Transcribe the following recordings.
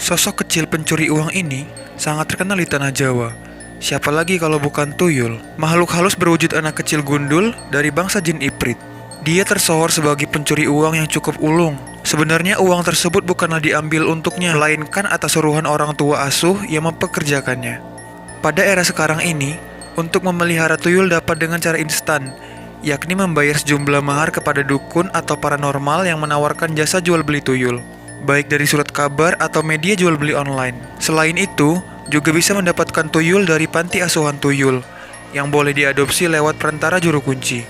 Sosok kecil pencuri uang ini sangat terkenal di tanah Jawa. Siapa lagi kalau bukan Tuyul, makhluk halus berwujud anak kecil gundul dari bangsa jin Iprit. Dia tersohor sebagai pencuri uang yang cukup ulung. Sebenarnya uang tersebut bukanlah diambil untuknya, melainkan atas suruhan orang tua asuh yang mempekerjakannya. Pada era sekarang ini, untuk memelihara tuyul dapat dengan cara instan, yakni membayar sejumlah mahar kepada dukun atau paranormal yang menawarkan jasa jual beli tuyul, baik dari surat kabar atau media jual beli online. Selain itu, juga bisa mendapatkan tuyul dari panti asuhan tuyul, yang boleh diadopsi lewat perantara juru kunci.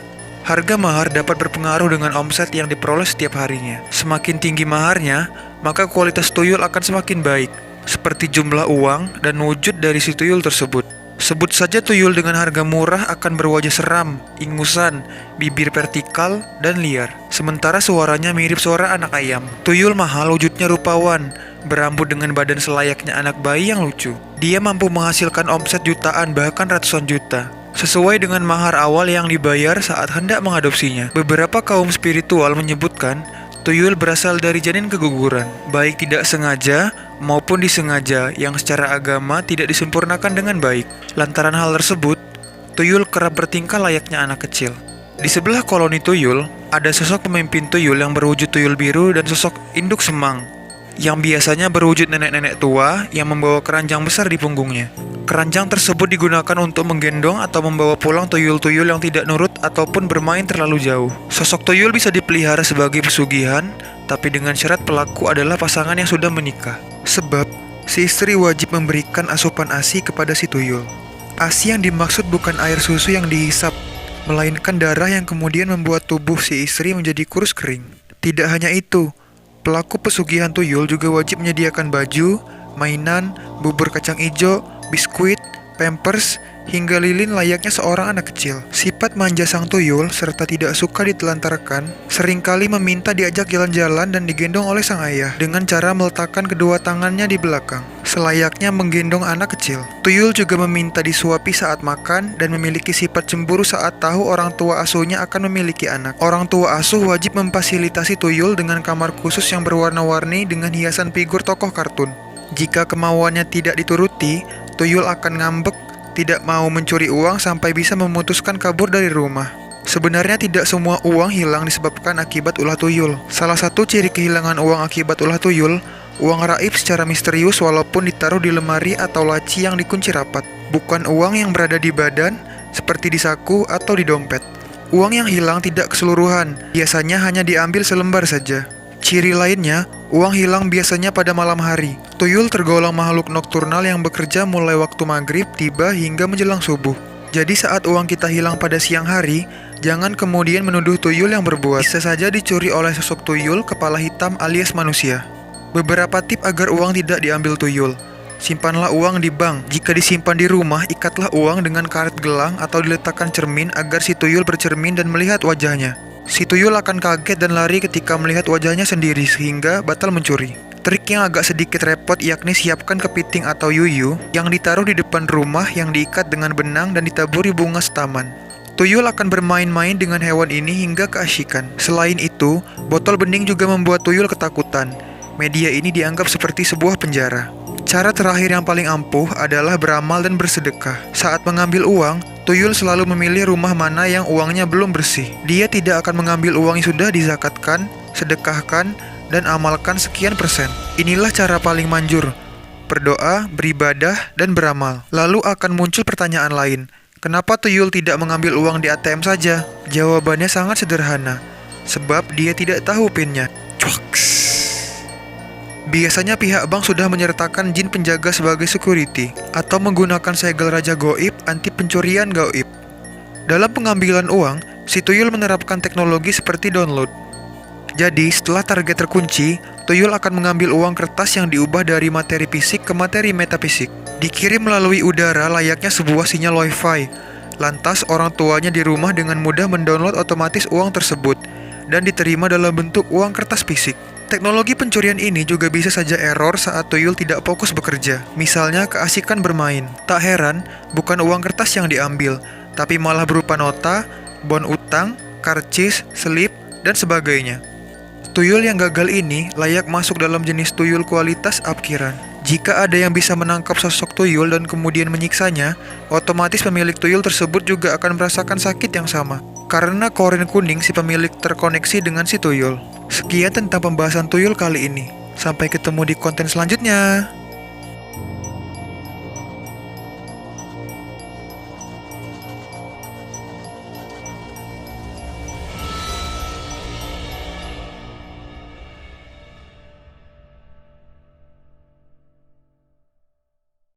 Harga mahar dapat berpengaruh dengan omset yang diperoleh setiap harinya. Semakin tinggi maharnya, maka kualitas tuyul akan semakin baik, seperti jumlah uang dan wujud dari si tuyul tersebut. Sebut saja tuyul dengan harga murah akan berwajah seram, ingusan, bibir vertikal, dan liar. Sementara suaranya mirip suara anak ayam. Tuyul mahal wujudnya rupawan, berambut dengan badan selayaknya anak bayi yang lucu. Dia mampu menghasilkan omset jutaan bahkan ratusan juta, sesuai dengan mahar awal yang dibayar saat hendak mengadopsinya. Beberapa kaum spiritual menyebutkan tuyul berasal dari janin keguguran, baik tidak sengaja maupun disengaja, yang secara agama tidak disempurnakan dengan baik. Lantaran hal tersebut, tuyul kerap bertingkah layaknya anak kecil. Di sebelah koloni tuyul, ada sosok pemimpin tuyul yang berwujud tuyul biru dan sosok induk semang, yang biasanya berwujud nenek-nenek tua yang membawa keranjang besar di punggungnya. Keranjang tersebut digunakan untuk menggendong atau membawa pulang tuyul-tuyul yang tidak nurut ataupun bermain terlalu jauh. Sosok tuyul bisa dipelihara sebagai pesugihan, tapi dengan syarat pelaku adalah pasangan yang sudah menikah. Sebab, si istri wajib memberikan asupan ASI kepada si tuyul. ASI yang dimaksud bukan air susu yang dihisap, melainkan darah yang kemudian membuat tubuh si istri menjadi kurus kering. Tidak hanya itu, pelaku pesugihan tuyul juga wajib menyediakan baju, mainan, bubur kacang ijo, biskuit, pampers, hingga lilin layaknya seorang anak kecil. Sifat manja sang tuyul serta tidak suka ditelantarkan seringkali meminta diajak jalan-jalan dan digendong oleh sang ayah dengan cara meletakkan kedua tangannya di belakang, selayaknya menggendong anak kecil. Tuyul juga meminta disuapi saat makan dan memiliki sifat cemburu saat tahu orang tua asuhnya akan memiliki anak. Orang tua asuh wajib memfasilitasi tuyul dengan kamar khusus yang berwarna-warni dengan hiasan figur tokoh kartun. Jika kemauannya tidak dituruti, tuyul akan ngambek, tidak mau mencuri uang sampai bisa memutuskan kabur dari rumah. Sebenarnya tidak semua uang hilang disebabkan akibat ulah tuyul. Salah satu ciri kehilangan uang akibat ulah tuyul, uang raib secara misterius walaupun ditaruh di lemari atau laci yang dikunci rapat. Bukan uang yang berada di badan, seperti di saku atau di dompet. Uang yang hilang tidak keseluruhan, biasanya hanya diambil selembar saja. Ciri lainnya, uang hilang biasanya pada malam hari. Tuyul tergolong makhluk nokturnal yang bekerja mulai waktu maghrib tiba hingga menjelang subuh. Jadi saat uang kita hilang pada siang hari, jangan kemudian menuduh tuyul yang berbuat. Bisa saja dicuri oleh sosok tuyul kepala hitam alias manusia. Beberapa tip agar uang tidak diambil tuyul. Simpanlah uang di bank. Jika disimpan di rumah, ikatlah uang dengan karet gelang atau diletakkan cermin agar si tuyul bercermin dan melihat wajahnya. Si tuyul akan kaget dan lari ketika melihat wajahnya sendiri sehingga batal mencuri. Trik yang agak sedikit repot yakni siapkan kepiting atau yuyu yang ditaruh di depan rumah yang diikat dengan benang dan ditaburi bunga setaman. Tuyul akan bermain-main dengan hewan ini hingga keasyikan. Selain itu, botol bening juga membuat tuyul ketakutan. Media ini dianggap seperti sebuah penjara. Cara terakhir yang paling ampuh adalah beramal dan bersedekah. Saat mengambil uang, tuyul selalu memilih rumah mana yang uangnya belum bersih. Dia tidak akan mengambil uang yang sudah dizakatkan, sedekahkan, dan amalkan sekian persen. Inilah cara paling manjur: berdoa, beribadah, dan beramal. Lalu akan muncul pertanyaan lain. Kenapa tuyul tidak mengambil uang di ATM saja? Jawabannya sangat sederhana. Sebab dia tidak tahu PIN-nya. Cuaks. Biasanya pihak bank sudah menyertakan jin penjaga sebagai security atau menggunakan segel raja gaib anti pencurian gaib. Dalam pengambilan uang, si tuyul menerapkan teknologi seperti download. Jadi, setelah target terkunci, tuyul akan mengambil uang kertas yang diubah dari materi fisik ke materi metafisik. Dikirim melalui udara layaknya sebuah sinyal wifi. Lantas, orang tuanya di rumah dengan mudah mendownload otomatis uang tersebut dan diterima dalam bentuk uang kertas fisik. Teknologi pencurian ini juga bisa saja error saat tuyul tidak fokus bekerja. Misalnya keasikan bermain. Tak heran, bukan uang kertas yang diambil, tapi malah berupa nota, bon utang, karcis, selip, dan sebagainya. Tuyul yang gagal ini layak masuk dalam jenis tuyul kualitas apkiran. Jika ada yang bisa menangkap sosok tuyul dan kemudian menyiksanya, otomatis pemilik tuyul tersebut juga akan merasakan sakit yang sama. Karena korin kuning si pemilik terkoneksi dengan si tuyul. Sekian tentang pembahasan tuyul kali ini. Sampai ketemu di konten selanjutnya.